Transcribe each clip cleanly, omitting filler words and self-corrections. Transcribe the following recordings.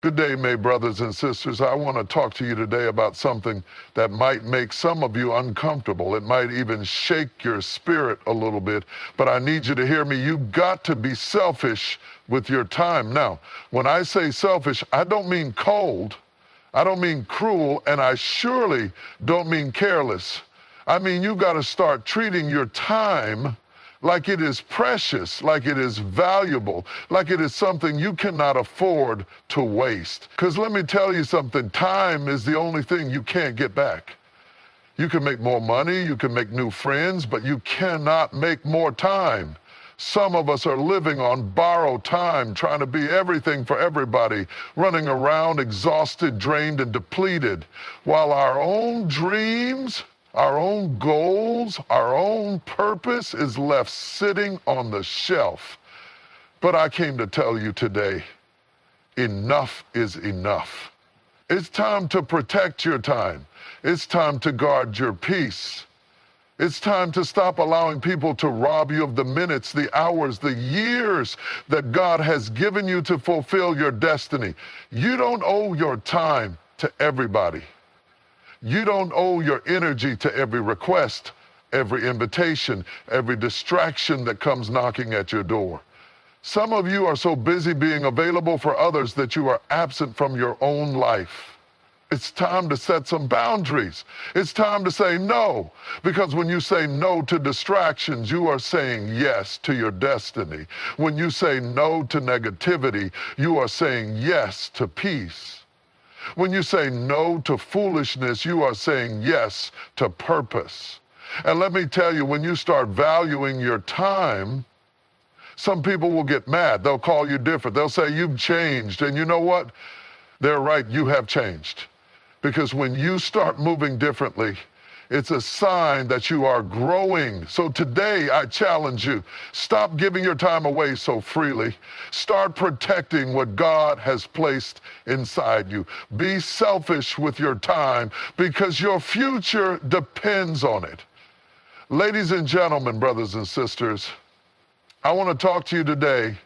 Good day, my brothers and sisters. I want to talk to you today about something that might make some of you uncomfortable. It might even shake your spirit a little bit, but I need you to hear me. You've got to be selfish with your time. Now, when I say selfish, I don't mean cold, I don't mean cruel, and I surely don't mean careless. I mean, you've got to start treating your time like it is precious, like it is valuable, like it is something you cannot afford to waste. Because let me tell you something, time is the only thing you can't get back. You can make more money, you can make new friends, but you cannot make more time. Some of us are living on borrowed time, trying to be everything for everybody, running around exhausted, drained, and depleted, while our own dreams, our own goals, our own purpose is left sitting on the shelf. But I came to tell you today, enough is enough. It's time to protect your time. It's time to guard your peace. It's time to stop allowing people to rob you of the minutes, the hours, the years that God has given you to fulfill your destiny. You don't owe your time to everybody. You don't owe your energy to every request, every invitation, every distraction that comes knocking at your door. Some of you are so busy being available for others that you are absent from your own life. It's time to set some boundaries. It's time to say no, because when you say no to distractions, you are saying yes to your destiny. When you say no to negativity, you are saying yes to peace. When you say no to foolishness, you are saying yes to purpose. And let me tell you, when you start valuing your time, some people will get mad. They'll call you different. They'll say you've changed. And you know what? They're right, you have changed. Because when you start moving differently, it's a sign that you are growing. So today, I challenge you, stop giving your time away so freely. Start protecting what God has placed inside you. Be selfish with your time because your future depends on it. Ladies and gentlemen, brothers and sisters, I want to talk to you today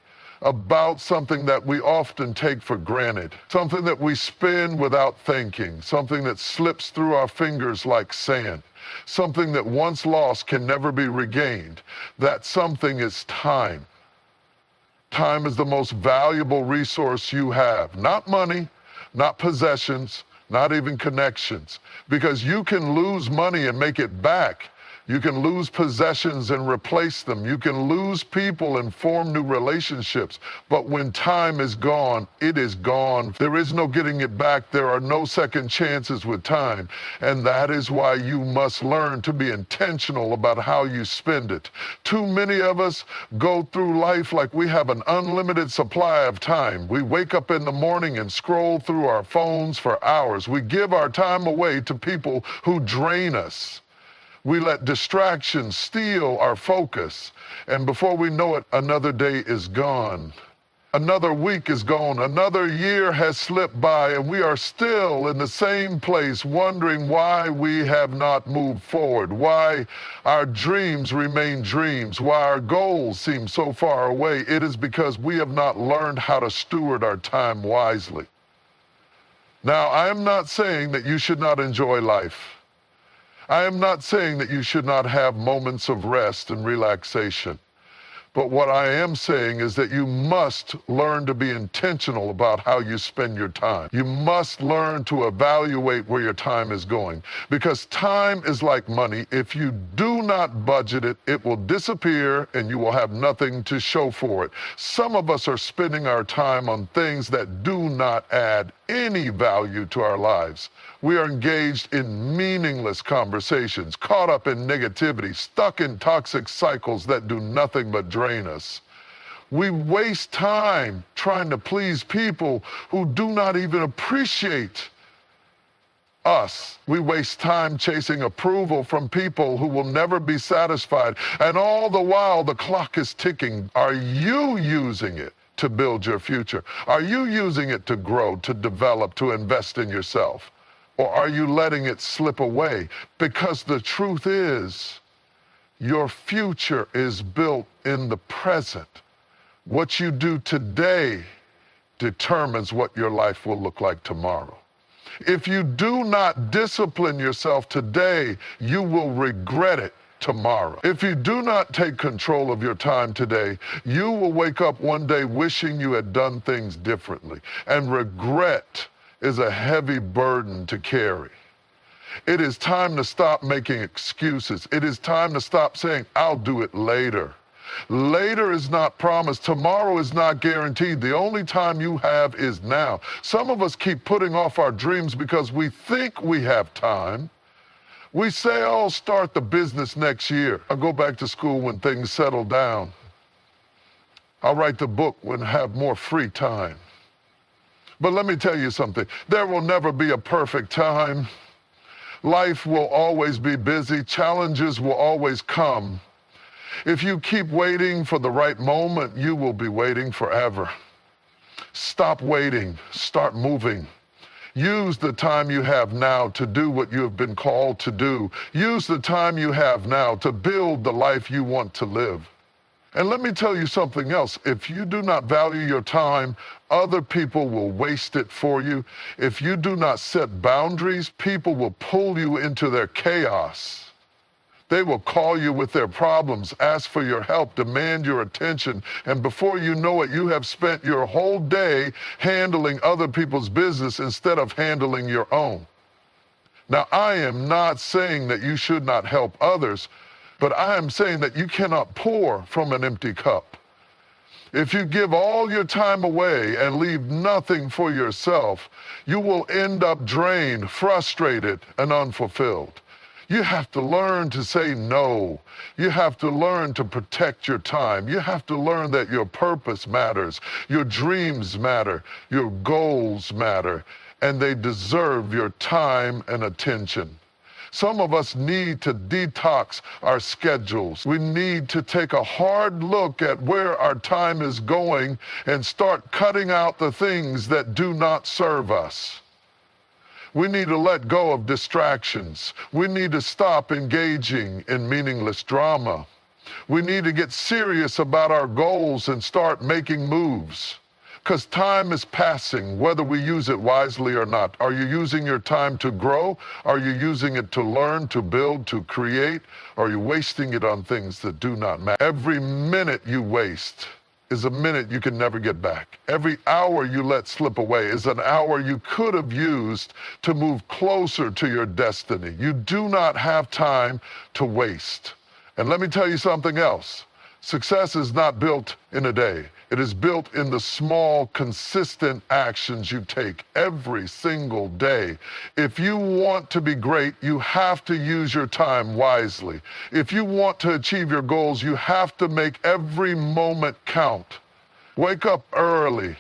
about something that we often take for granted, something that we spend without thinking, something that slips through our fingers like sand, something that once lost can never be regained. That something is time. Time is the most valuable resource you have. Not money, not possessions, not even connections, because you can lose money and make it back. You can lose possessions and replace them. You can lose people and form new relationships. But when time is gone, it is gone. There is no getting it back. There are no second chances with time. And that is why you must learn to be intentional about how you spend it. Too many of us go through life like we have an unlimited supply of time. We wake up in the morning and scroll through our phones for hours. We give our time away to people who drain us. We let distractions steal our focus, and before we know it, another day is gone. Another week is gone. Another year has slipped by, and we are still in the same place, wondering why we have not moved forward, why our dreams remain dreams, why our goals seem so far away. It is because we have not learned how to steward our time wisely. Now, I am not saying that you should not enjoy life. I am not saying that you should not have moments of rest and relaxation. But what I am saying is that you must learn to be intentional about how you spend your time. You must learn to evaluate where your time is going. Because time is like money. If you do not budget it, it will disappear and you will have nothing to show for it. Some of us are spending our time on things that do not add any value to our lives. We are engaged in meaningless conversations, caught up in negativity, stuck in toxic cycles that do nothing but drain us. We waste time trying to please people who do not even appreciate us. We waste time chasing approval from people who will never be satisfied. And all the while, the clock is ticking. Are you using it to build your future? Are you using it to grow, to develop, to invest in yourself? Or are you letting it slip away? Because the truth is, your future is built in the present. What you do today determines what your life will look like tomorrow. If you do not discipline yourself today, you will regret it tomorrow. If you do not take control of your time today, you will wake up one day wishing you had done things differently. And regret is a heavy burden to carry. It is time to stop making excuses. It is time to stop saying, I'll do it later. Later is not promised. Tomorrow is not guaranteed. The only time you have is now. Some of us keep putting off our dreams because we think we have time. We say, I'll start the business next year. I'll go back to school when things settle down. I'll write the book when I have more free time. But let me tell you something. There will never be a perfect time. Life will always be busy. Challenges will always come. If you keep waiting for the right moment, you will be waiting forever. Stop waiting. Start moving. Use the time you have now to do what you have been called to do. Use the time you have now to build the life you want to live. And let me tell you something else. If you do not value your time, other people will waste it for you. If you do not set boundaries, people will pull you into their chaos. They will call you with their problems, ask for your help, demand your attention, and before you know it, you have spent your whole day handling other people's business instead of handling your own. Now, I am not saying that you should not help others, but I am saying that you cannot pour from an empty cup. If you give all your time away and leave nothing for yourself, you will end up drained, frustrated, and unfulfilled. You have to learn to say no. You have to learn to protect your time. You have to learn that your purpose matters, your dreams matter, your goals matter, and they deserve your time and attention. Some of us need to detox our schedules. We need to take a hard look at where our time is going and start cutting out the things that do not serve us. We need to let go of distractions. We need to stop engaging in meaningless drama. We need to get serious about our goals and start making moves. Because time is passing, whether we use it wisely or not. Are you using your time to grow? Are you using it to learn, to build, to create? Or are you wasting it on things that do not matter? Every minute you waste is a minute you can never get back. Every hour you let slip away is an hour you could have used to move closer to your destiny. You do not have time to waste. And let me tell you something else. Success is not built in a day. It is built in the small, consistent actions you take every single day. If you want to be great, you have to use your time wisely. If you want to achieve your goals, you have to make every moment count. Wake up early,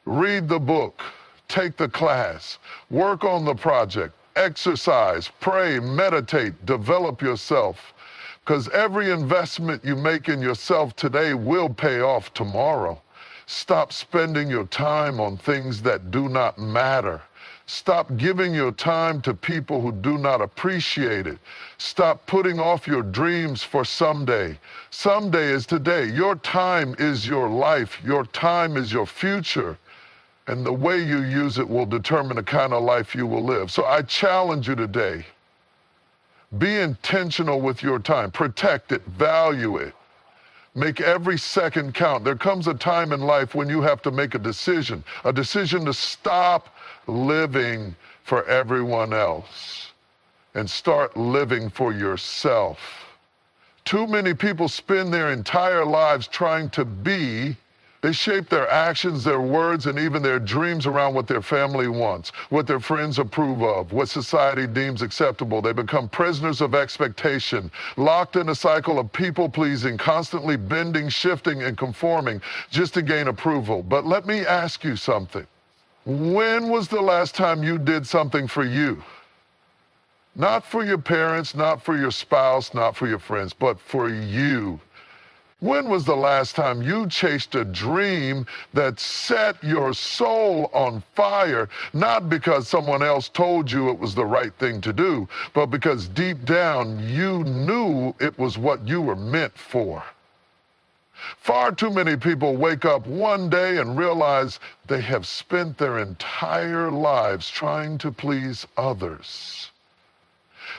read the book, take the class, work on the project, exercise, pray, meditate, develop yourself. Because every investment you make in yourself today will pay off tomorrow. Stop spending your time on things that do not matter. Stop giving your time to people who do not appreciate it. Stop putting off your dreams for someday. Someday is today. Your time is your life. Your time is your future. And the way you use it will determine the kind of life you will live. So I challenge you today. Be intentional with your time. Protect it. Value it. Make every second count. There comes a time in life when you have to make a decision to stop living for everyone else and start living for yourself. Too many people spend their entire lives trying to be. They shape their actions, their words, and even their dreams around what their family wants, what their friends approve of, what society deems acceptable. They become prisoners of expectation, locked in a cycle of people-pleasing, constantly bending, shifting, and conforming just to gain approval. But let me ask you something. When was the last time you did something for you? Not for your parents, not for your spouse, not for your friends, but for you. When was the last time you chased a dream that set your soul on fire, not because someone else told you it was the right thing to do, but because deep down you knew it was what you were meant for? Far too many people wake up one day and realize they have spent their entire lives trying to please others.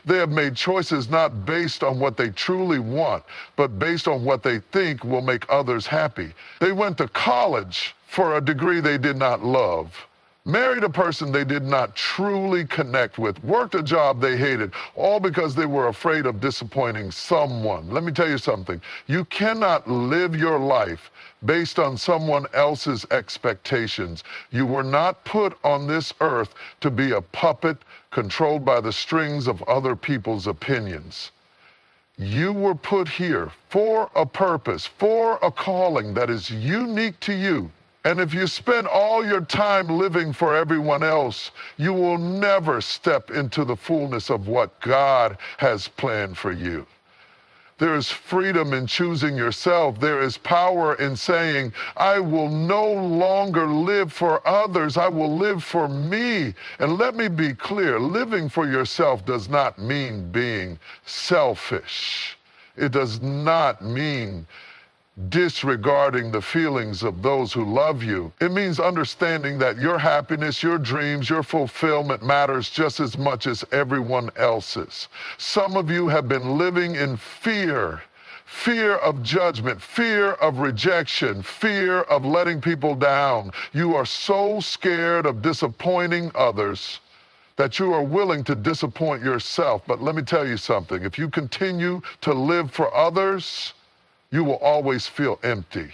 They have made choices not based on what they truly want, but based on what they think will make others happy. They went to college for a degree they did not love, married a person they did not truly connect with, worked a job they hated, all because they were afraid of disappointing someone. Let me tell you something. You cannot live your life based on someone else's expectations. You were not put on this earth to be a puppet controlled by the strings of other people's opinions. You were put here for a purpose, for a calling that is unique to you. And if you spend all your time living for everyone else, you will never step into the fullness of what God has planned for you. There is freedom in choosing yourself. There is power in saying, I will no longer live for others. I will live for me. And let me be clear, living for yourself does not mean being selfish. It does not mean disregarding the feelings of those who love you. It means understanding that your happiness, your dreams, your fulfillment matters just as much as everyone else's. Some of you have been living in fear of judgment, fear of rejection, fear of letting people down. You are so scared of disappointing others that you are willing to disappoint yourself. But let me tell you something. If you continue to live for others, you will always feel empty.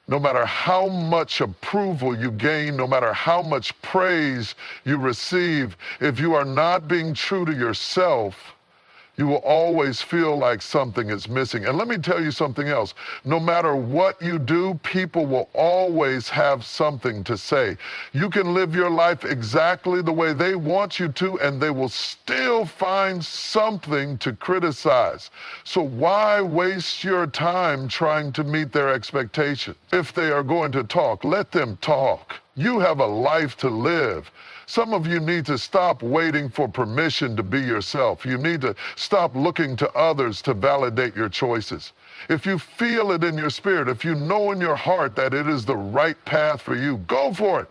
No matter how much approval you gain, no matter how much praise you receive, if you are not being true to yourself, you will always feel like something is missing. And let me tell you something else. No matter what you do, people will always have something to say. You can live your life exactly the way they want you to, and they will still find something to criticize. So why waste your time trying to meet their expectations? If they are going to talk, let them talk. You have a life to live. Some of you need to stop waiting for permission to be yourself. You need to stop looking to others to validate your choices. If you feel it in your spirit, if you know in your heart that it is the right path for you, go for it.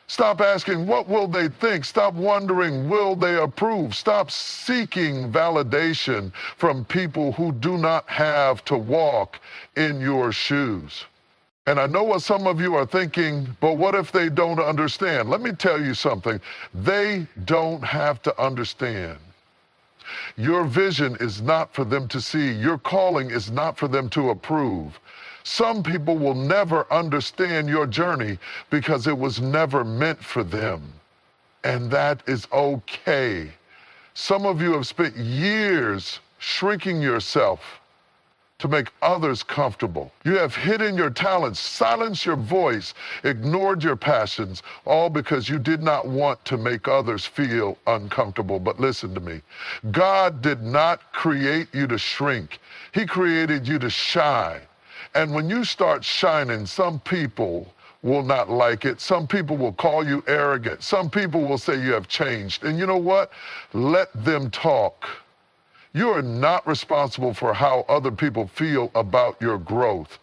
Stop asking, what will they think? Stop wondering, will they approve? Stop seeking validation from people who do not have to walk in your shoes. And I know what some of you are thinking, but what if they don't understand? Let me tell you something. They don't have to understand. Your vision is not for them to see. Your calling is not for them to approve. Some people will never understand your journey because it was never meant for them. And that is okay. Some of you have spent years shrinking yourself to make others comfortable. You have hidden your talents, silenced your voice, ignored your passions, all because you did not want to make others feel uncomfortable. But listen to me. God did not create you to shrink. He created you to shine. And when you start shining, some people will not like it. Some people will call you arrogant. Some people will say you have changed. And you know what? Let them talk. You are not responsible for how other people feel about your growth.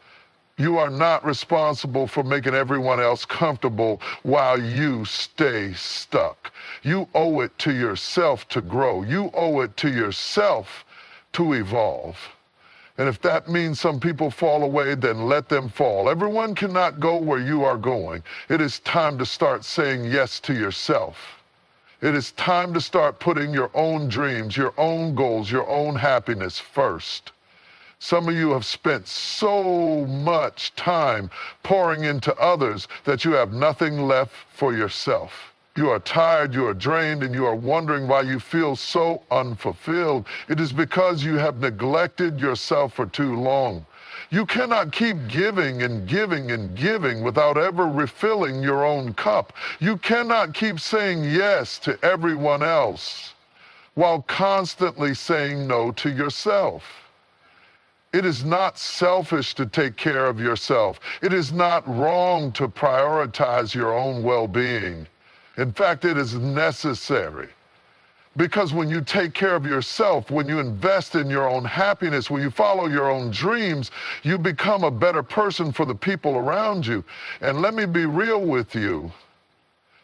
You are not responsible for making everyone else comfortable while you stay stuck. You owe it to yourself to grow. You owe it to yourself to evolve. And if that means some people fall away, then let them fall. Everyone cannot go where you are going. It is time to start saying yes to yourself. It is time to start putting your own dreams, your own goals, your own happiness first. Some of you have spent so much time pouring into others that you have nothing left for yourself. You are tired, you are drained, and you are wondering why you feel so unfulfilled. It is because you have neglected yourself for too long. You cannot keep giving and giving and giving without ever refilling your own cup. You cannot keep saying yes to everyone else while constantly saying no to yourself. It is not selfish to take care of yourself. It is not wrong to prioritize your own well-being. In fact, it is necessary. Because when you take care of yourself, when you invest in your own happiness, when you follow your own dreams, you become a better person for the people around you. And let me be real with you.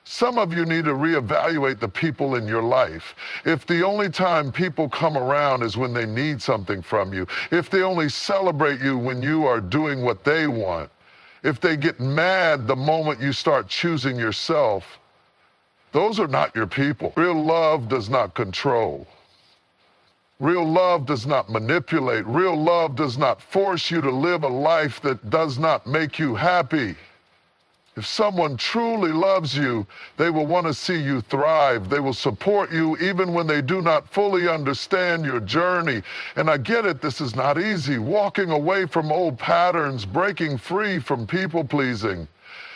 Some of you need to reevaluate the people in your life. If the only time people come around is when they need something from you, if they only celebrate you when you are doing what they want, if they get mad the moment you start choosing yourself, those are not your people. Real love does not control. Real love does not manipulate. Real love does not force you to live a life that does not make you happy. If someone truly loves you, they will want to see you thrive. They will support you even when they do not fully understand your journey. And I get it, this is not easy. Walking away from old patterns, breaking free from people pleasing,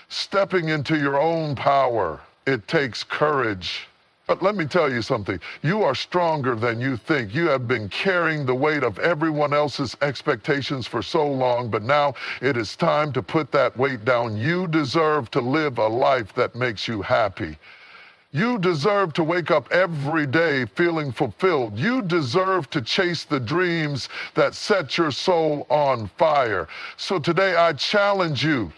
stepping into your own power. It takes courage. But let me tell you something. You are stronger than you think. You have been carrying the weight of everyone else's expectations for so long, but now it is time to put that weight down. You deserve to live a life that makes you happy. You deserve to wake up every day feeling fulfilled. You deserve to chase the dreams that set your soul on fire. So today I challenge you.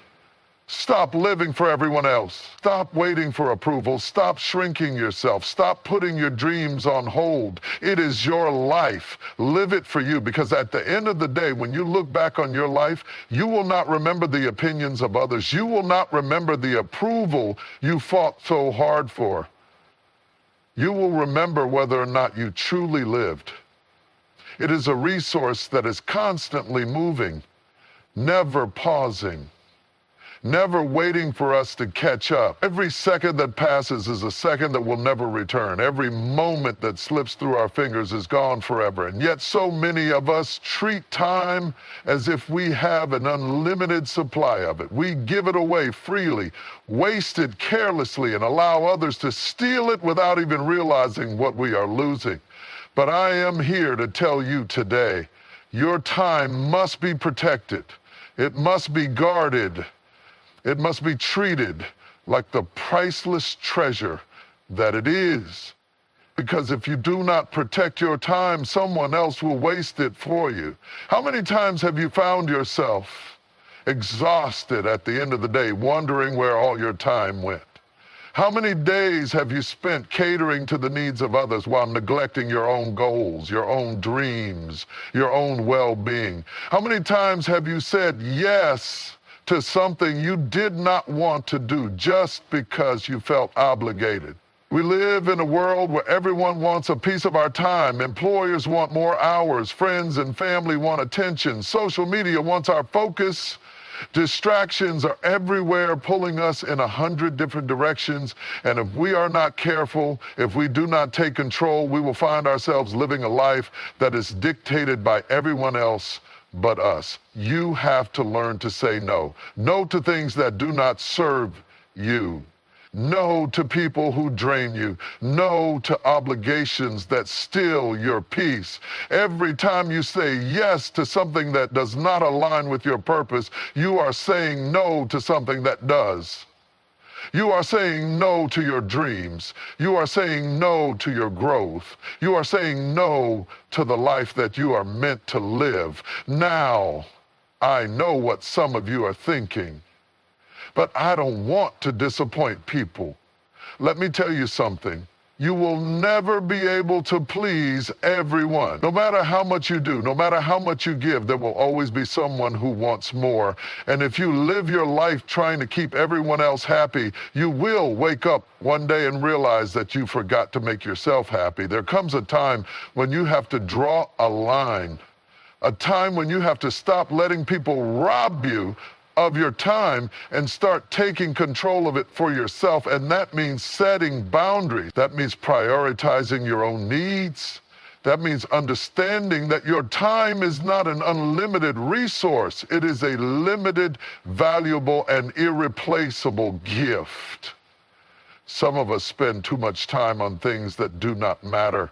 Stop living for everyone else. Stop waiting for approval. Stop shrinking yourself. Stop putting your dreams on hold. It is your life. Live it for you, because at the end of the day, when you look back on your life, you will not remember the opinions of others. You will not remember the approval you fought so hard for. You will remember whether or not you truly lived. It is a resource that is constantly moving, never pausing, never waiting for us to catch up. Every second that passes is a second that will never return. Every moment that slips through our fingers is gone forever. And yet so many of us treat time as if we have an unlimited supply of it. We give it away freely, waste it carelessly, and allow others to steal it without even realizing what we are losing. But I am here to tell you today, your time must be protected. It must be guarded. It must be treated like the priceless treasure that it is. Because if you do not protect your time, someone else will waste it for you. How many times have you found yourself exhausted at the end of the day, wondering where all your time went? How many days have you spent catering to the needs of others while neglecting your own goals, your own dreams, your own well-being? How many times have you said yes to something you did not want to do just because you felt obligated? We live in a world where everyone wants a piece of our time. Employers want more hours. Friends and family want attention. Social media wants our focus. Distractions are everywhere, pulling us in 100 different directions. And if we are not careful, if we do not take control, we will find ourselves living a life that is dictated by everyone else but us. You have to learn to say no. No to things that do not serve you. No to people who drain you. No to obligations that steal your peace. Every time you say yes to something that does not align with your purpose, you are saying no to something that does. You are saying no to your dreams. You are saying no to your growth. You are saying no to the life that you are meant to live. Now, I know what some of you are thinking, but I don't want to disappoint people. Let me tell you something. You will never be able to please everyone. No matter how much you do, no matter how much you give, there will always be someone who wants more. And if you live your life trying to keep everyone else happy, you will wake up one day and realize that you forgot to make yourself happy. There comes a time when you have to draw a line, a time when you have to stop letting people rob you of your time and start taking control of it for yourself. And that means setting boundaries. That means prioritizing your own needs. That means understanding that your time is not an unlimited resource. It is a limited, valuable, and irreplaceable gift. Some of us spend too much time on things that do not matter.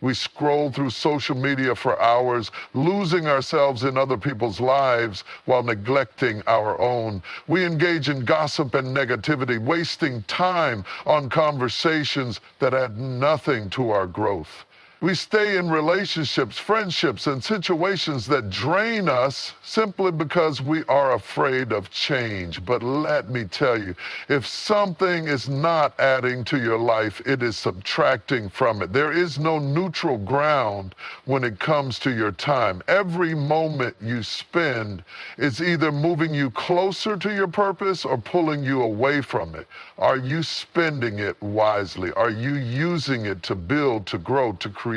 We scroll through social media for hours, losing ourselves in other people's lives while neglecting our own. We engage in gossip and negativity, wasting time on conversations that add nothing to our growth. We stay in relationships, friendships, and situations that drain us simply because we are afraid of change. But let me tell you, if something is not adding to your life, it is subtracting from it. There is no neutral ground when it comes to your time. Every moment you spend is either moving you closer to your purpose or pulling you away from it. Are you spending it wisely? Are you using it to build, to grow, to create?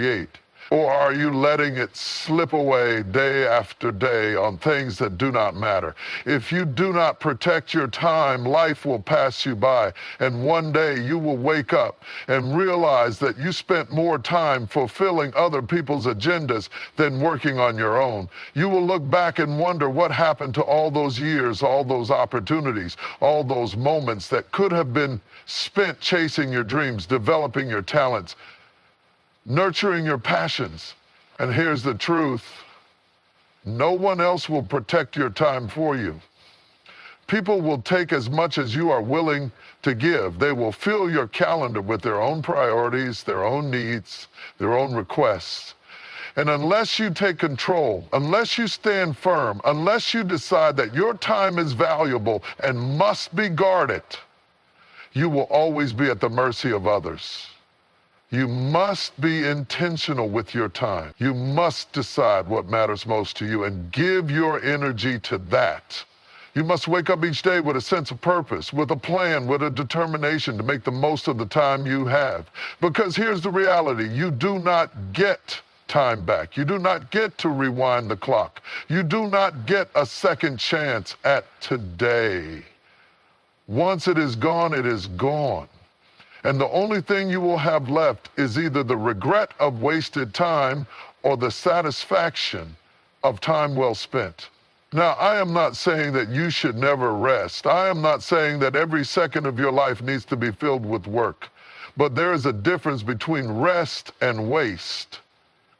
Or are you letting it slip away day after day on things that do not matter? If you do not protect your time, life will pass you by. And one day you will wake up and realize that you spent more time fulfilling other people's agendas than working on your own. You will look back and wonder what happened to all those years, all those opportunities, all those moments that could have been spent chasing your dreams, developing your talents, nurturing your passions. And here's the truth: no one else will protect your time for you. People will take as much as you are willing to give. They will fill your calendar with their own priorities, their own needs, their own requests. And unless you take control, unless you stand firm, unless you decide that your time is valuable and must be guarded, you will always be at the mercy of others. You must be intentional with your time. You must decide what matters most to you and give your energy to that. You must wake up each day with a sense of purpose, with a plan, with a determination to make the most of the time you have. Because here's the reality: you do not get time back. You do not get to rewind the clock. You do not get a second chance at today. Once it is gone, it is gone. And the only thing you will have left is either the regret of wasted time or the satisfaction of time well spent. Now, I am not saying that you should never rest. I am not saying that every second of your life needs to be filled with work. But there is a difference between rest and waste.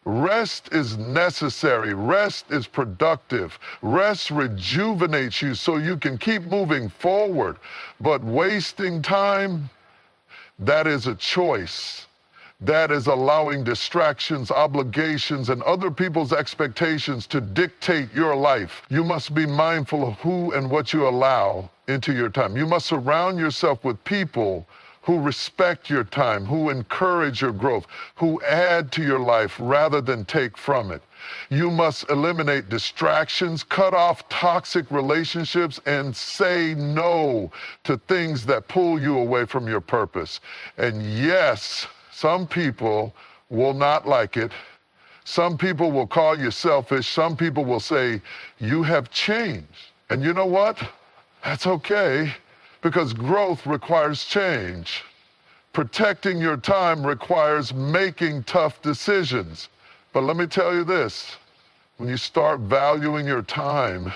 Rest is necessary. Rest is productive. Rest rejuvenates you so you can keep moving forward. But wasting time, that is a choice. That is allowing distractions, obligations, and other people's expectations to dictate your life. You must be mindful of who and what you allow into your time. You must surround yourself with people who respect your time, who encourage your growth, who add to your life rather than take from it. You must eliminate distractions, cut off toxic relationships, and say no to things that pull you away from your purpose. And yes, some people will not like it. Some people will call you selfish. Some people will say, you have changed. And you know what? That's okay, because growth requires change. Protecting your time requires making tough decisions. But let me tell you this: when you start valuing your time,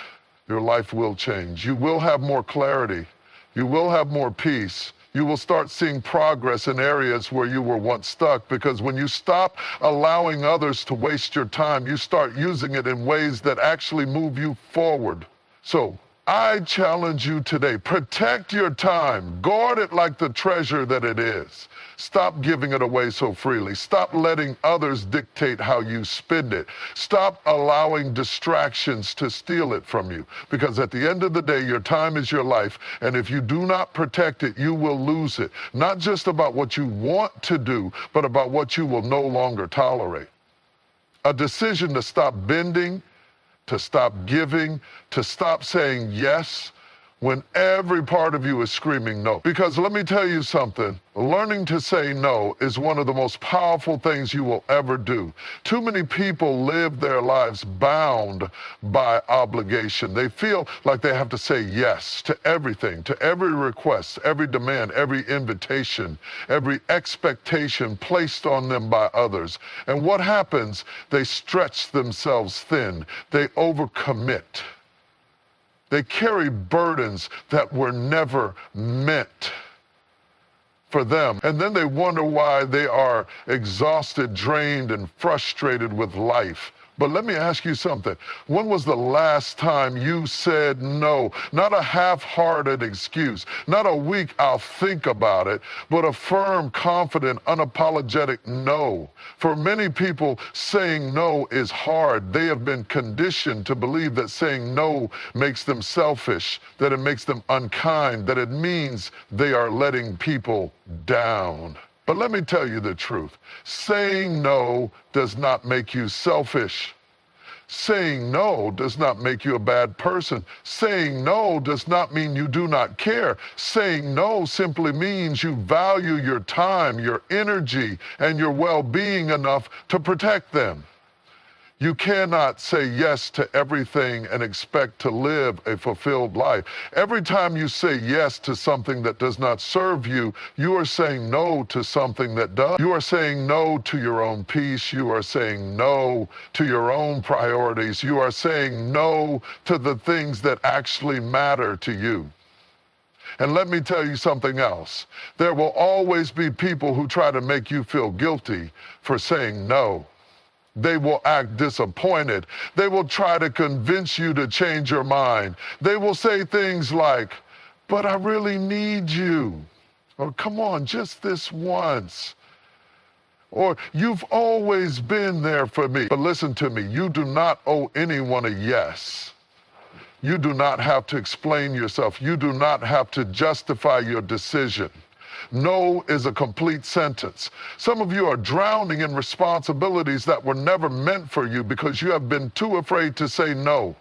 your life will change. You will have more clarity. You will have more peace. You will start seeing progress in areas where you were once stuck, because when you stop allowing others to waste your time, you start using it in ways that actually move you forward. So I challenge you today: protect your time. Guard it like the treasure that it is. Stop giving it away so freely. Stop letting others dictate how you spend it. Stop allowing distractions to steal it from you. Because at the end of the day, your time is your life. And if you do not protect it, you will lose it. Not just about what you want to do, but about what you will no longer tolerate. A decision to stop bending, to stop giving, to stop saying yes when every part of you is screaming no. Because let me tell you something, learning to say no is one of the most powerful things you will ever do. Too many people live their lives bound by obligation. They feel like they have to say yes to everything, to every request, every demand, every invitation, every expectation placed on them by others. And what happens? They stretch themselves thin. They overcommit. They carry burdens that were never meant for them. And then they wonder why they are exhausted, drained, and frustrated with life. But let me ask you something. When was the last time you said no? Not a half-hearted excuse, not a weak "I'll think about it," but a firm, confident, unapologetic no. For many people, saying no is hard. They have been conditioned to believe that saying no makes them selfish, that it makes them unkind, that it means they are letting people down. But let me tell you the truth. Saying no does not make you selfish. Saying no does not make you a bad person. Saying no does not mean you do not care. Saying no simply means you value your time, your energy, and your well-being enough to protect them. You cannot say yes to everything and expect to live a fulfilled life. Every time you say yes to something that does not serve you, you are saying no to something that does. You are saying no to your own peace. You are saying no to your own priorities. You are saying no to the things that actually matter to you. And let me tell you something else. There will always be people who try to make you feel guilty for saying no. They will act disappointed. They will try to convince you to change your mind. They will say things like, "But I really need you," or "Come on, just this once," or "You've always been there for me." But listen to me, you do not owe anyone a yes. You do not have to explain yourself. You do not have to justify your decision. No is a complete sentence. Some of you are drowning in responsibilities that were never meant for you because you have been too afraid to say no.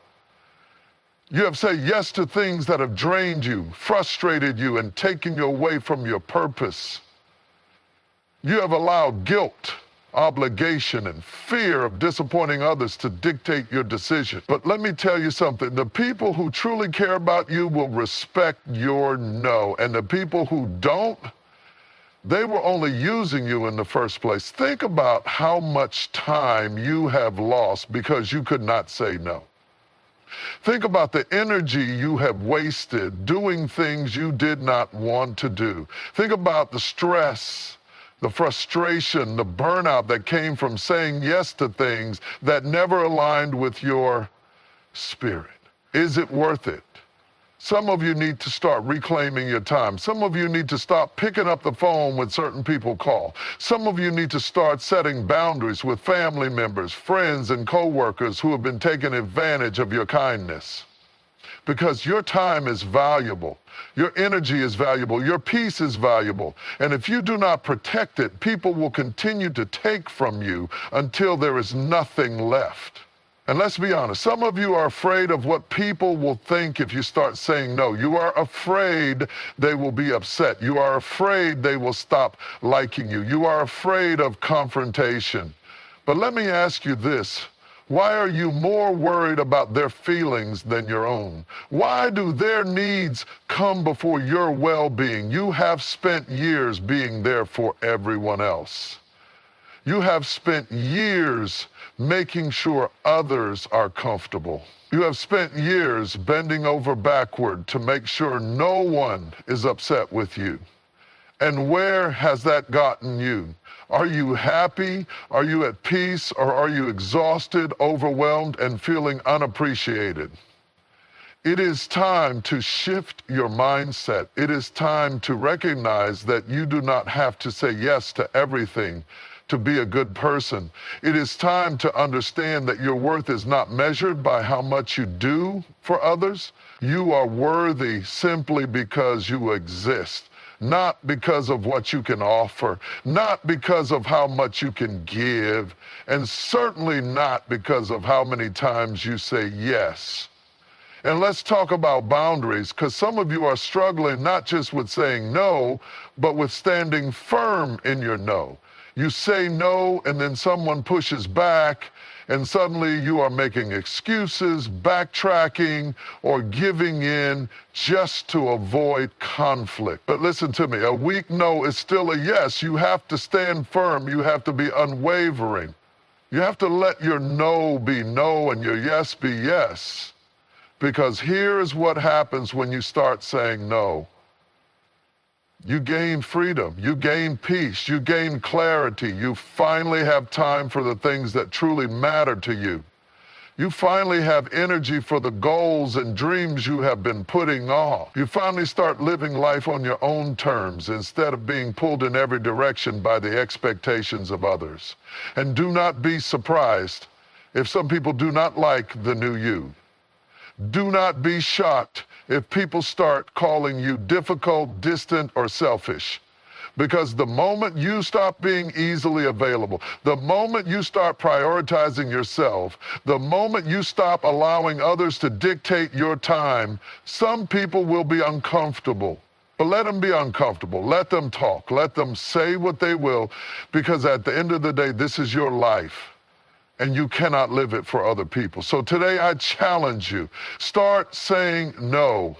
You have said yes to things that have drained you, frustrated you, and taken you away from your purpose. You have allowed guilt, obligation, and fear of disappointing others to dictate your decision. But let me tell you something. The people who truly care about you will respect your no. And the people who don't, they were only using you in the first place. Think about how much time you have lost because you could not say no. Think about the energy you have wasted doing things you did not want to do. Think about the stress, the frustration, the burnout that came from saying yes to things that never aligned with your spirit. Is it worth it? Some of you need to start reclaiming your time. Some of you need to stop picking up the phone when certain people call. Some of you need to start setting boundaries with family members, friends, and coworkers who have been taking advantage of your kindness. Because your time is valuable. Your energy is valuable. Your peace is valuable. And if you do not protect it, people will continue to take from you until there is nothing left. And let's be honest, some of you are afraid of what people will think if you start saying no. You are afraid they will be upset. You are afraid they will stop liking you. You are afraid of confrontation. But let me ask you this. Why are you more worried about their feelings than your own? Why do their needs come before your well-being? You have spent years being there for everyone else. You have spent years making sure others are comfortable. You have spent years bending over backward to make sure no one is upset with you. And where has that gotten you? Are you happy? Are you at peace? Or are you exhausted, overwhelmed, and feeling unappreciated? It is time to shift your mindset. It is time to recognize that you do not have to say yes to everything to be a good person. It is time to understand that your worth is not measured by how much you do for others. You are worthy simply because you exist. Not because of what you can offer, not because of how much you can give, and certainly not because of how many times you say yes. And let's talk about boundaries, because some of you are struggling not just with saying no, but with standing firm in your no. You say no, and then someone pushes back, and suddenly you are making excuses, backtracking, or giving in just to avoid conflict. But listen to me, a weak no is still a yes. You have to stand firm. You have to be unwavering. You have to let your no be no and your yes be yes. Because here's what happens when you start saying no. You gain freedom, you gain peace, you gain clarity. You finally have time for the things that truly matter to you. You finally have energy for the goals and dreams you have been putting off. You finally start living life on your own terms instead of being pulled in every direction by the expectations of others. And do not be surprised if some people do not like the new you. Do not be shocked if people start calling you difficult, distant, or selfish. Because the moment you stop being easily available, the moment you start prioritizing yourself, the moment you stop allowing others to dictate your time, some people will be uncomfortable. But let them be uncomfortable. Let them talk. Let them say what they will, because at the end of the day, this is your life, and you cannot live it for other people. So today I challenge you, start saying no.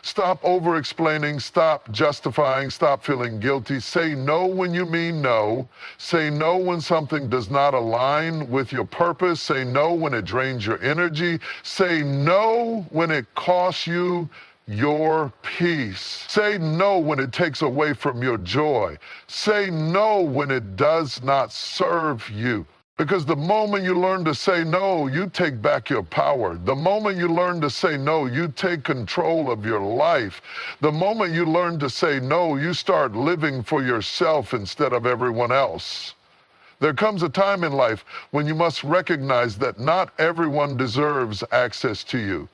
Stop over-explaining, stop justifying, stop feeling guilty. Say no when you mean no. Say no when something does not align with your purpose. Say no when it drains your energy. Say no when it costs you your peace. Say no when it takes away from your joy. Say no when it does not serve you. Because the moment you learn to say no, you take back your power. The moment you learn to say no, you take control of your life. The moment you learn to say no, you start living for yourself instead of everyone else. There comes a time in life when you must recognize that not everyone deserves access to you.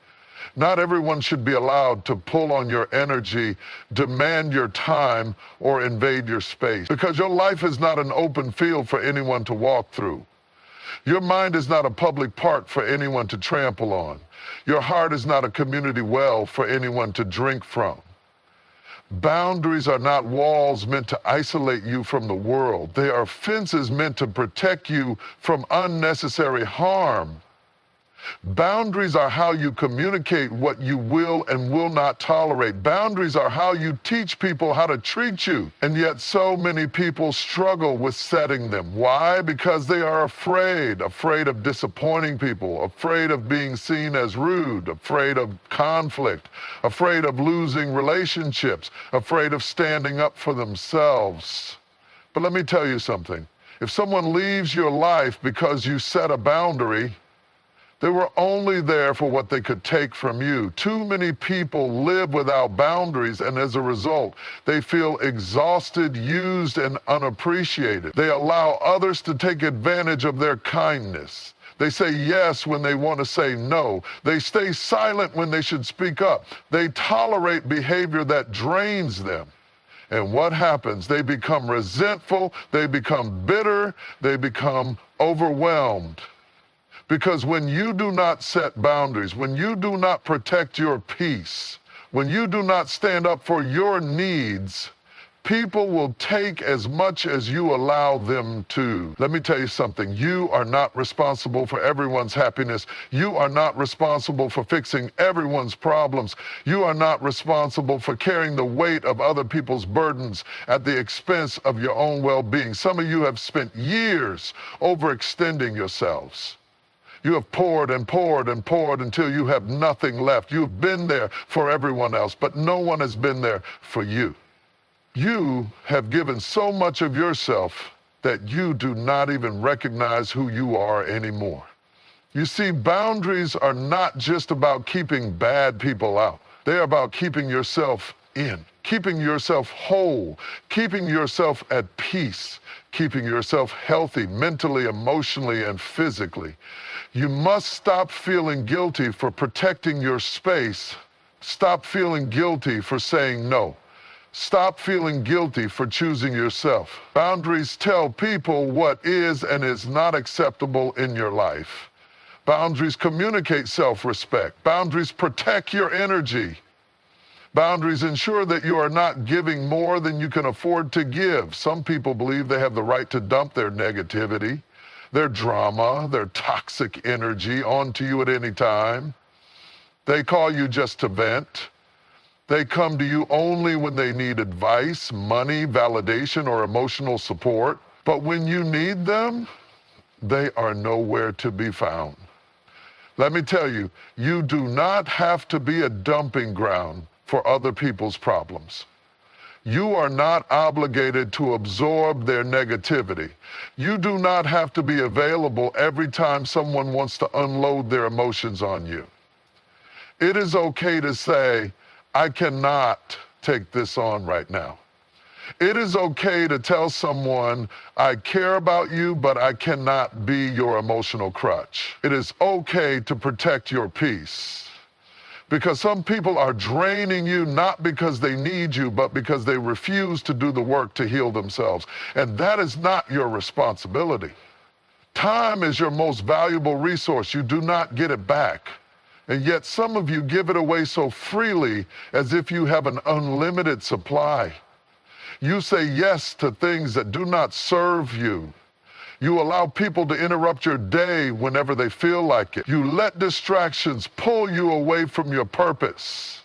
Not everyone should be allowed to pull on your energy, demand your time, or invade your space. Because your life is not an open field for anyone to walk through. Your mind is not a public park for anyone to trample on. Your heart is not a community well for anyone to drink from. Boundaries are not walls meant to isolate you from the world. They are fences meant to protect you from unnecessary harm. Boundaries are how you communicate what you will and will not tolerate. Boundaries are how you teach people how to treat you. And yet so many people struggle with setting them. Why? Because they are afraid of disappointing people, afraid of being seen as rude, afraid of conflict, afraid of losing relationships, afraid of standing up for themselves. But let me tell you something. If someone leaves your life because you set a boundary, they were only there for what they could take from you. Too many people live without boundaries, and as a result, they feel exhausted, used, and unappreciated. They allow others to take advantage of their kindness. They say yes when they want to say no. They stay silent when they should speak up. They tolerate behavior that drains them. And what happens? They become resentful, they become bitter, they become overwhelmed. Because when you do not set boundaries, when you do not protect your peace, when you do not stand up for your needs, people will take as much as you allow them to. Let me tell you something. You are not responsible for everyone's happiness. You are not responsible for fixing everyone's problems. You are not responsible for carrying the weight of other people's burdens at the expense of your own well-being. Some of you have spent years overextending yourselves. You have poured and poured and poured until you have nothing left. You've been there for everyone else, but no one has been there for you. You have given so much of yourself that you do not even recognize who you are anymore. You see, boundaries are not just about keeping bad people out. They're about keeping yourself in, keeping yourself whole, keeping yourself at peace, keeping yourself healthy mentally, emotionally, and physically. You must stop feeling guilty for protecting your space. Stop feeling guilty for saying no. Stop feeling guilty for choosing yourself. Boundaries tell people what is and is not acceptable in your life. Boundaries communicate self-respect. Boundaries protect your energy. Boundaries ensure that you are not giving more than you can afford to give. Some people believe they have the right to dump their negativity, their drama, their toxic energy onto you at any time. They call you just to vent. They come to you only when they need advice, money, validation, or emotional support. But when you need them, they are nowhere to be found. Let me tell you, you do not have to be a dumping ground for other people's problems. You are not obligated to absorb their negativity. You do not have to be available every time someone wants to unload their emotions on you. It is okay to say, I cannot take this on right now. It is okay to tell someone, I care about you, but I cannot be your emotional crutch. It is okay to protect your peace. Because some people are draining you not because they need you, but because they refuse to do the work to heal themselves. And that is not your responsibility. Time is your most valuable resource. You do not get it back. And yet some of you give it away so freely as if you have an unlimited supply. You say yes to things that do not serve you. You allow people to interrupt your day whenever they feel like it. You let distractions pull you away from your purpose.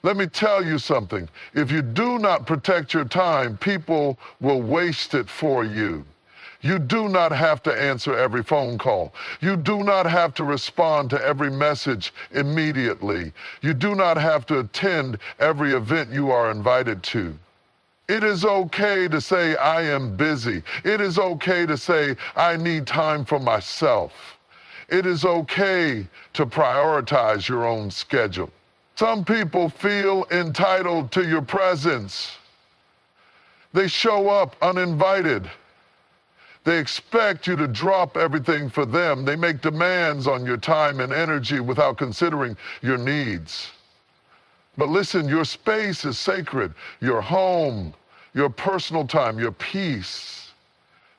Let me tell you something. If you do not protect your time, people will waste it for you. You do not have to answer every phone call. You do not have to respond to every message immediately. You do not have to attend every event you are invited to. It is okay to say, I am busy. It is okay to say, I need time for myself. It is okay to prioritize your own schedule. Some people feel entitled to your presence. They show up uninvited. They expect you to drop everything for them. They make demands on your time and energy without considering your needs. But listen, your space is sacred. Your home, your personal time, your peace,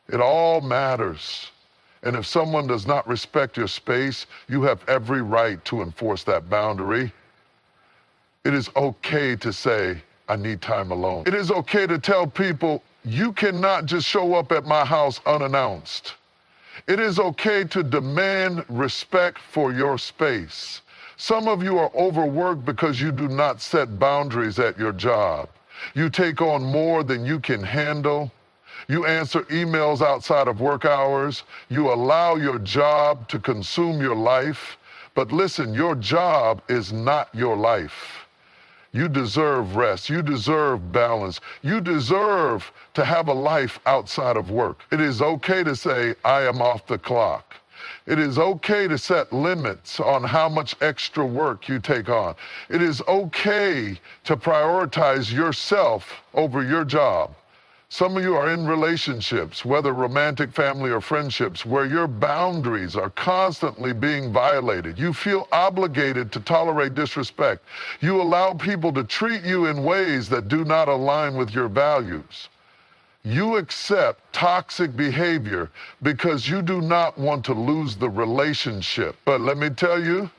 it all matters. And if someone does not respect your space, you have every right to enforce that boundary. It is okay to say, I need time alone. It is okay to tell people, you cannot just show up at my house unannounced. It is okay to demand respect for your space. Some of you are overworked because you do not set boundaries at your job. You take on more than you can handle. You answer emails outside of work hours. You allow your job to consume your life. But listen, your job is not your life. You deserve rest. You deserve balance. You deserve to have a life outside of work. It is okay to say, I am off the clock. It is okay to set limits on how much extra work you take on. It is okay to prioritize yourself over your job. Some of you are in relationships, whether romantic, family, or friendships, where your boundaries are constantly being violated. You feel obligated to tolerate disrespect. You allow people to treat you in ways that do not align with your values. You accept toxic behavior because you do not want to lose the relationship. But let me tell you,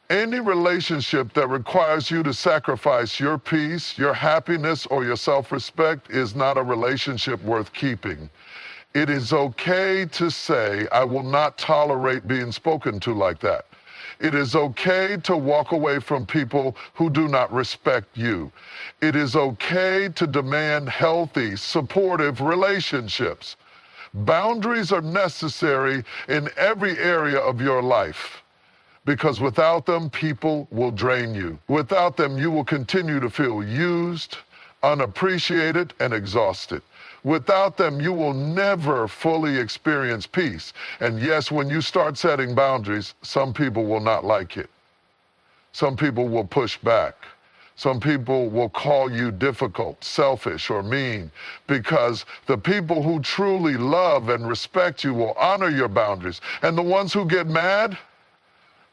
any relationship that requires you to sacrifice your peace, your happiness, or your self-respect is not a relationship worth keeping. It is okay to say, I will not tolerate being spoken to like that. It is okay to walk away from people who do not respect you. It is okay to demand healthy, supportive relationships. Boundaries are necessary in every area of your life, because without them, people will drain you. Without them, you will continue to feel used, unappreciated, and exhausted. Without them, you will never fully experience peace. And yes, when you start setting boundaries, some people will not like it. Some people will push back. Some people will call you difficult, selfish, or mean, because the people who truly love and respect you will honor your boundaries. And the ones who get mad,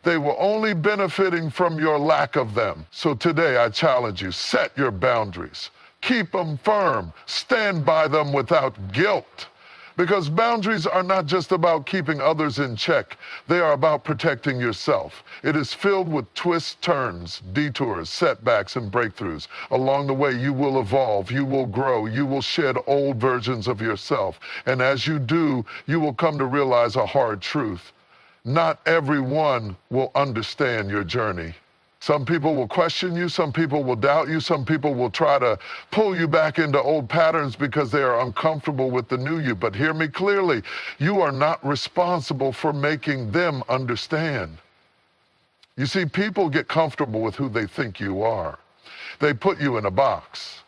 they will only benefiting from your lack of them. So today I challenge you, set your boundaries. Keep them firm. Stand by them without guilt. Because boundaries are not just about keeping others in check. They are about protecting yourself. It is filled with twists, turns, detours, setbacks, and breakthroughs. Along the way, you will evolve, you will grow, you will shed old versions of yourself. And as you do, you will come to realize a hard truth. Not everyone will understand your journey. Some people will question you, some people will doubt you, some people will try to pull you back into old patterns because they are uncomfortable with the new you. But hear me clearly, you are not responsible for making them understand. You see, people get comfortable with who they think you are. They put you in a box.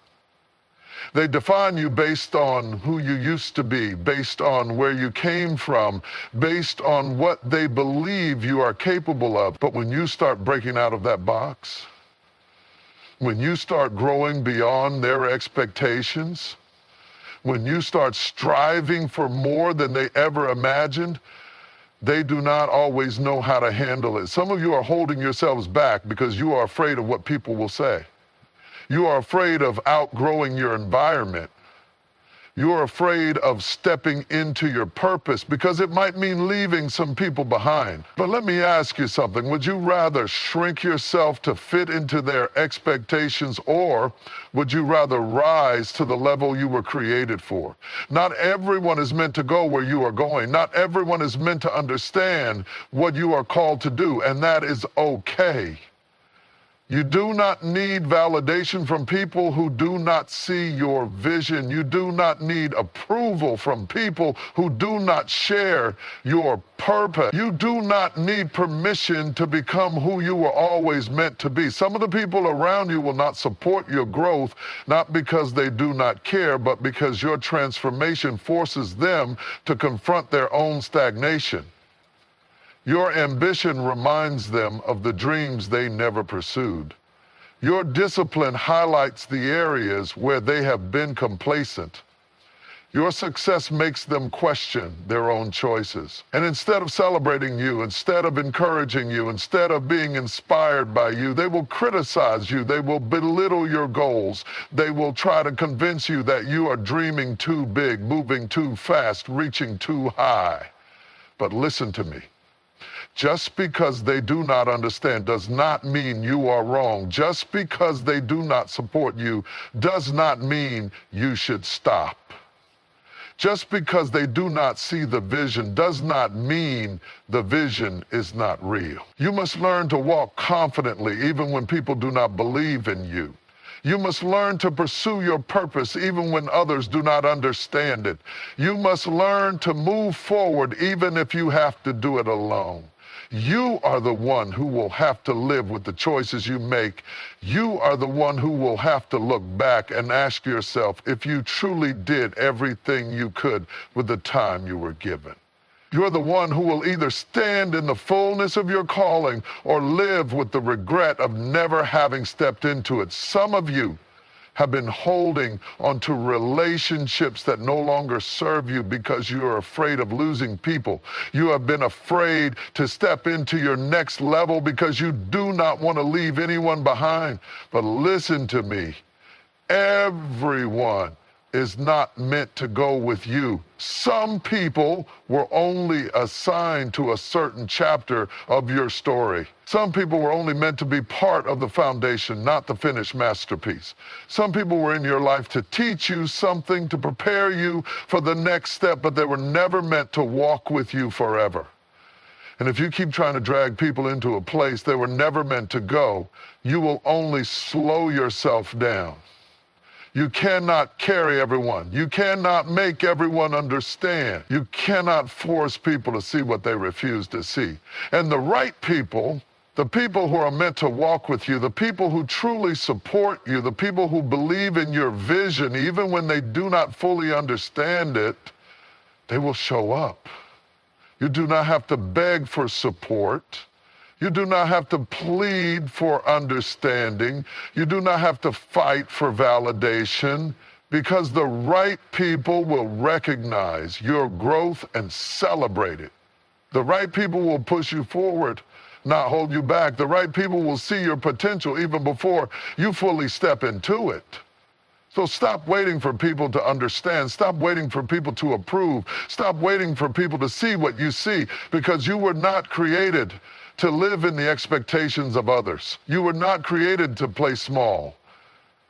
They define you based on who you used to be, based on where you came from, based on what they believe you are capable of. But when you start breaking out of that box, when you start growing beyond their expectations, when you start striving for more than they ever imagined, they do not always know how to handle it. Some of you are holding yourselves back because you are afraid of what people will say. You are afraid of outgrowing your environment. You are afraid of stepping into your purpose because it might mean leaving some people behind. But let me ask you something. Would you rather shrink yourself to fit into their expectations, or would you rather rise to the level you were created for? Not everyone is meant to go where you are going. Not everyone is meant to understand what you are called to do, and that is okay. You do not need validation from people who do not see your vision. You do not need approval from people who do not share your purpose. You do not need permission to become who you were always meant to be. Some of the people around you will not support your growth, not because they do not care, but because your transformation forces them to confront their own stagnation. Your ambition reminds them of the dreams they never pursued. Your discipline highlights the areas where they have been complacent. Your success makes them question their own choices. And instead of celebrating you, instead of encouraging you, instead of being inspired by you, they will criticize you. They will belittle your goals. They will try to convince you that you are dreaming too big, moving too fast, reaching too high. But listen to me. Just because they do not understand does not mean you are wrong. Just because they do not support you does not mean you should stop. Just because they do not see the vision does not mean the vision is not real. You must learn to walk confidently even when people do not believe in you. You must learn to pursue your purpose even when others do not understand it. You must learn to move forward even if you have to do it alone. You are the one who will have to live with the choices you make. You are the one who will have to look back and ask yourself if you truly did everything you could with the time you were given. You're the one who will either stand in the fullness of your calling or live with the regret of never having stepped into it. Some of you have been holding onto relationships that no longer serve you because you are afraid of losing people. You have been afraid to step into your next level because you do not want to leave anyone behind. But listen to me. Everyone is not meant to go with you. Some people were only assigned to a certain chapter of your story. Some people were only meant to be part of the foundation, not the finished masterpiece. Some people were in your life to teach you something, to prepare you for the next step, but they were never meant to walk with you forever. And if you keep trying to drag people into a place they were never meant to go, you will only slow yourself down. You cannot carry everyone. You cannot make everyone understand. You cannot force people to see what they refuse to see. And the right people, the people who are meant to walk with you, the people who truly support you, the people who believe in your vision, even when they do not fully understand it, they will show up. You do not have to beg for support. You do not have to plead for understanding. You do not have to fight for validation, because the right people will recognize your growth and celebrate it. The right people will push you forward, not hold you back. The right people will see your potential even before you fully step into it. So stop waiting for people to understand. Stop waiting for people to approve. Stop waiting for people to see what you see, because you were not created to live in the expectations of others. You were not created to play small.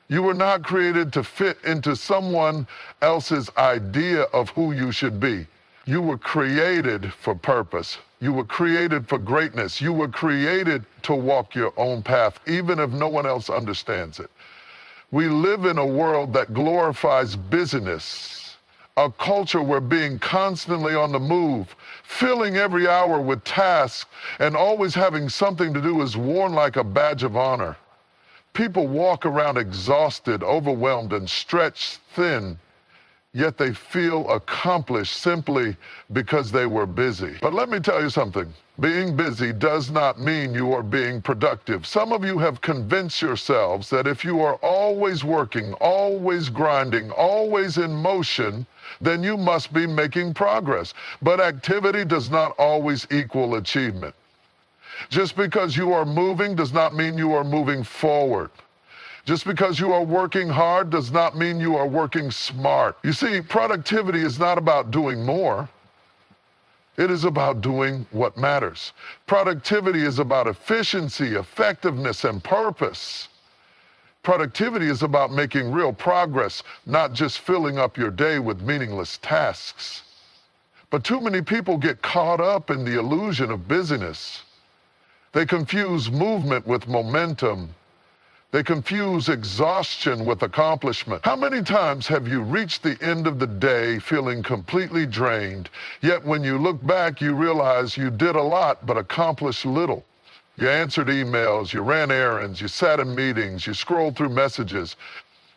You were not created to fit into someone else's idea of who you should be. You were created for purpose. You were created for greatness. You were created to walk your own path, even if no one else understands it. We live in a world that glorifies busyness, a culture where being constantly on the move, filling every hour with tasks, and always having something to do is worn like a badge of honor. People walk around exhausted, overwhelmed, and stretched thin, yet they feel accomplished simply because they were busy. But let me tell you something. Being busy does not mean you are being productive. Some of you have convinced yourselves that if you are always working, always grinding, always in motion, then you must be making progress. But activity does not always equal achievement. Just because you are moving does not mean you are moving forward. Just because you are working hard does not mean you are working smart. You see, productivity is not about doing more. It is about doing what matters. Productivity is about efficiency, effectiveness, and purpose. Productivity is about making real progress, not just filling up your day with meaningless tasks. But too many people get caught up in the illusion of busyness. They confuse movement with momentum. They confuse exhaustion with accomplishment. How many times have you reached the end of the day feeling completely drained, yet when you look back, you realize you did a lot but accomplished little? You answered emails, you ran errands, you sat in meetings, you scrolled through messages.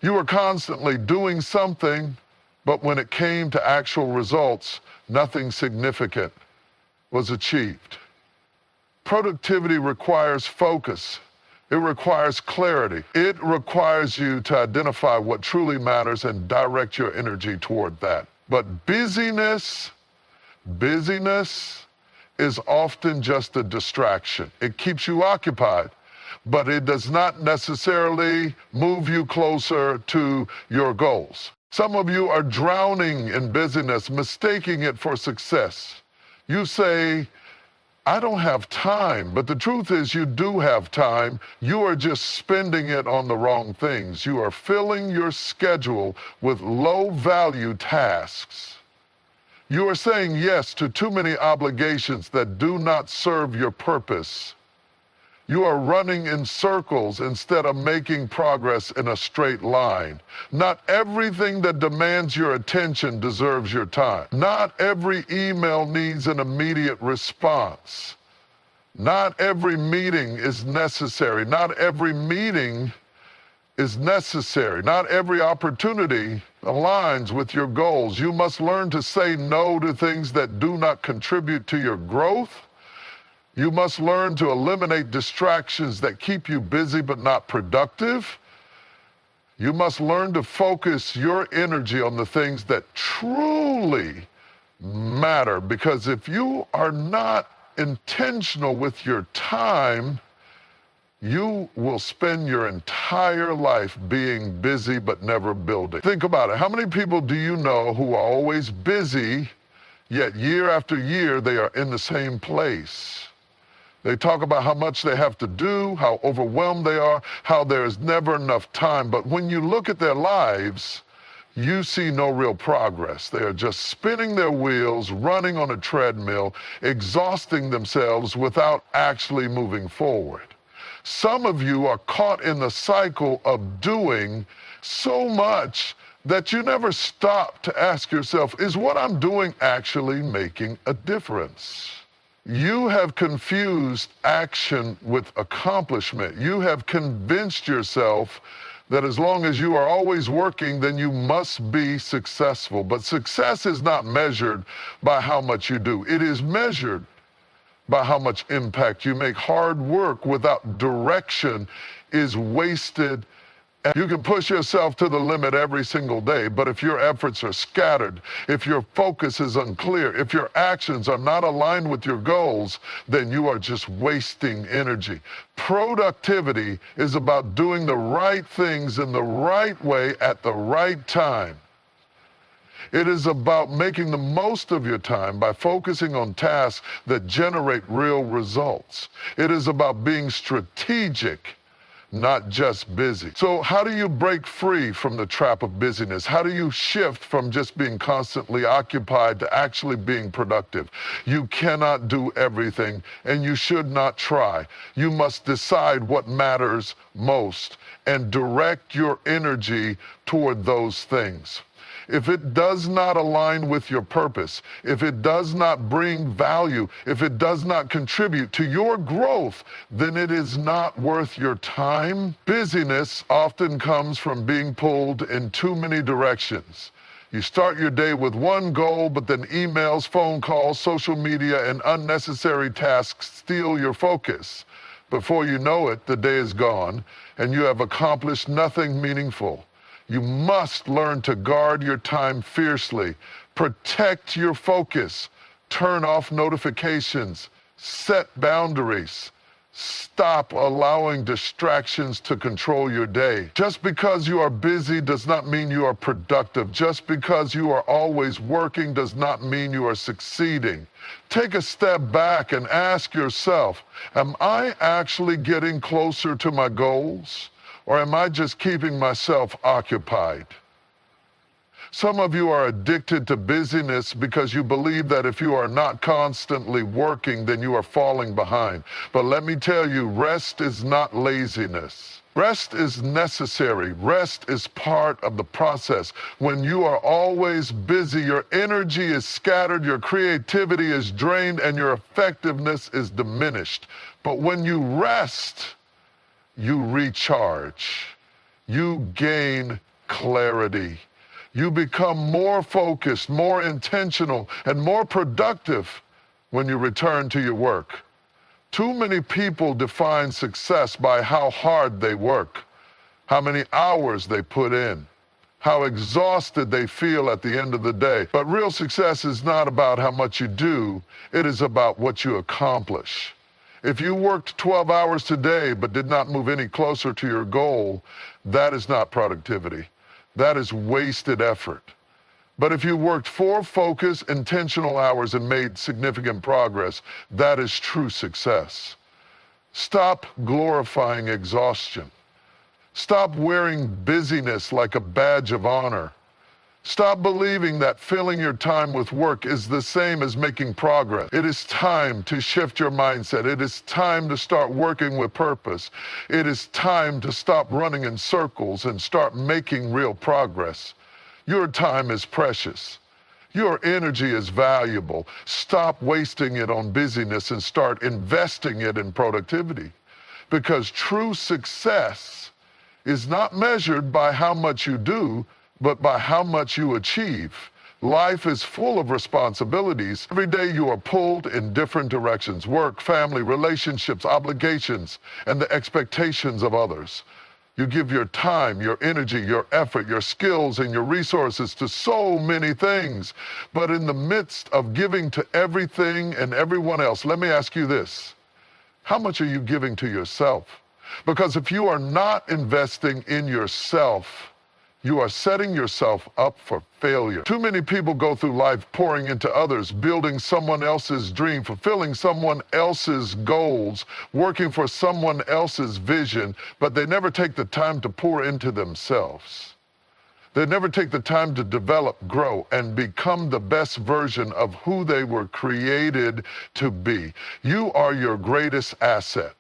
You were constantly doing something, but when it came to actual results, nothing significant was achieved. Productivity requires focus. It requires clarity. It requires you to identify what truly matters and direct your energy toward that. But busyness is often just a distraction. It keeps you occupied, but it does not necessarily move you closer to your goals. Some of you are drowning in busyness, mistaking it for success. You say, I don't have time, but the truth is you do have time. You are just spending it on the wrong things. You are filling your schedule with low-value tasks. You are saying yes to too many obligations that do not serve your purpose. You are running in circles instead of making progress in a straight line. Not everything that demands your attention deserves your time. Not every email needs an immediate response. Not every meeting is necessary. Not every meeting is necessary. Not every opportunity aligns with your goals. You must learn to say no to things that do not contribute to your growth. You must learn to eliminate distractions that keep you busy but not productive. You must learn to focus your energy on the things that truly matter, because if you are not intentional with your time, you will spend your entire life being busy but never building. Think about it. How many people do you know who are always busy, yet year after year they are in the same place? They talk about how much they have to do, how overwhelmed they are, how there is never enough time. But when you look at their lives, you see no real progress. They are just spinning their wheels, running on a treadmill, exhausting themselves without actually moving forward. Some of you are caught in the cycle of doing so much that you never stop to ask yourself, is what I'm doing actually making a difference? You have confused action with accomplishment. You have convinced yourself that as long as you are always working, then you must be successful. But success is not measured by how much you do. It is measured by how much impact you make. Hard work without direction is wasted. You can push yourself to the limit every single day, but if your efforts are scattered, if your focus is unclear, if your actions are not aligned with your goals, then you are just wasting energy. Productivity is about doing the right things in the right way at the right time. It is about making the most of your time by focusing on tasks that generate real results. It is about being strategic, not just busy. So how do you break free from the trap of busyness? How do you shift from just being constantly occupied to actually being productive? You cannot do everything, and you should not try. You must decide what matters most and direct your energy toward those things. if it does not align with your purpose, if it does not bring value, if it does not contribute to your growth, then it is not worth your time. Busyness often comes from being pulled in too many directions. You start your day with one goal, but then emails, phone calls, social media, and unnecessary tasks steal your focus. Before you know it, the day is gone, and you have accomplished nothing meaningful. You must learn to guard your time fiercely. Protect your focus. Turn off notifications. Set boundaries. Stop allowing distractions to control your day. Just because you are busy does not mean you are productive. Just because you are always working does not mean you are succeeding. Take a step back and ask yourself, am I actually getting closer to my goals? Or am I just keeping myself occupied? Some of you are addicted to busyness because you believe that if you are not constantly working, then you are falling behind. But let me tell you, rest is not laziness. Rest is necessary. Rest is part of the process. When you are always busy, your energy is scattered, your creativity is drained, and your effectiveness is diminished. But when you rest, you recharge. You gain clarity. You become more focused, more intentional, and more productive when you return to your work. Too many people define success by how hard they work, how many hours they put in, how exhausted they feel at the end of the day. But real success is not about how much you do, it is about what you accomplish. If you worked 12 hours today but did not move any closer to your goal, that is not productivity. That is wasted effort. But if you worked 4 focused, intentional hours and made significant progress, that is true success. Stop glorifying exhaustion. Stop wearing busyness like a badge of honor. Stop believing that filling your time with work is the same as making progress. It is time to shift your mindset. It is time to start working with purpose. It is time to stop running in circles and start making real progress. Your time is precious. Your energy is valuable. Stop wasting it on busyness and start investing it in productivity. Because true success is not measured by how much you do, but by how much you achieve. Life is full of responsibilities. Every day you are pulled in different directions: work, family, relationships, obligations, and the expectations of others. You give your time, your energy, your effort, your skills, and your resources to so many things. But in the midst of giving to everything and everyone else, let me ask you this: how much are you giving to yourself? Because if you are not investing in yourself, you are setting yourself up for failure. Too many people go through life pouring into others, building someone else's dream, fulfilling someone else's goals, working for someone else's vision, but they never take the time to pour into themselves. They never take the time to develop, grow, and become the best version of who they were created to be. You are your greatest asset.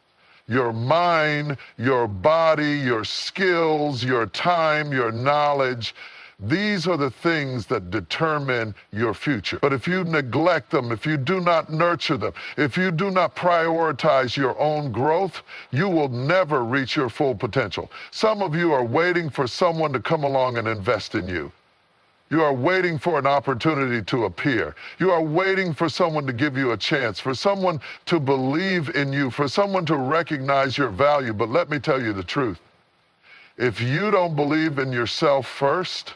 Your mind, your body, your skills, your time, your knowledge, these are the things that determine your future. But if you neglect them, if you do not nurture them, if you do not prioritize your own growth, you will never reach your full potential. Some of you are waiting for someone to come along and invest in you. You are waiting for an opportunity to appear. You are waiting for someone to give you a chance, for someone to believe in you, for someone to recognize your value. But let me tell you the truth. If you don't believe in yourself first,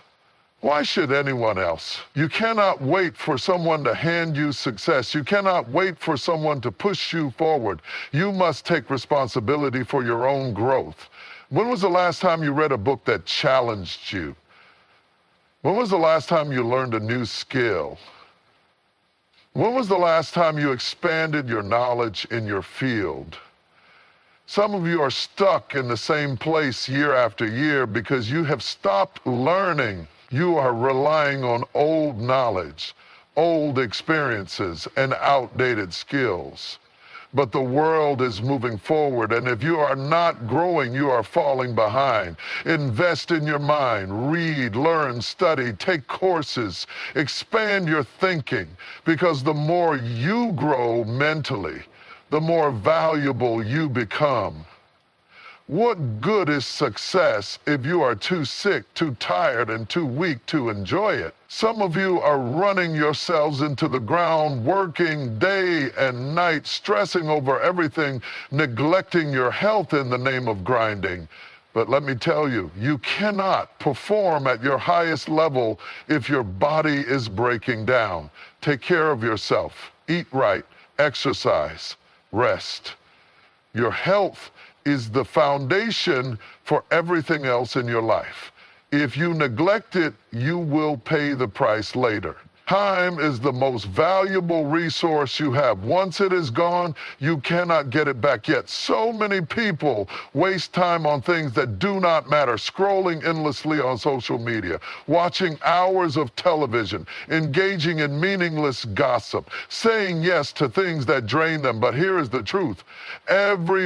why should anyone else? You cannot wait for someone to hand you success. You cannot wait for someone to push you forward. You must take responsibility for your own growth. When was the last time you read a book that challenged you? When was the last time you learned a new skill? When was the last time you expanded your knowledge in your field? Some of you are stuck in the same place year after year because you have stopped learning. You are relying on old knowledge, old experiences, and outdated skills. but the world is moving forward. And if you are not growing, you are falling behind. Invest in your mind. Read, learn, study, take courses, expand your thinking, because the more you grow mentally, the more valuable you become. What good is success if you are too sick, too tired, and too weak to enjoy it? Some of you are running yourselves into the ground, working day and night, stressing over everything, neglecting your health in the name of grinding. But let me tell you, you cannot perform at your highest level if your body is breaking down. Take care of yourself. Eat right, exercise, rest. Your health is the foundation for everything else in your life. If you neglect it, you will pay the price later. Time is the most valuable resource you have. Once it is gone, you cannot get it back. Yet so many people waste time on things that do not matter, scrolling endlessly on social media, watching hours of television, engaging in meaningless gossip, saying yes to things that drain them. But here is the truth. Every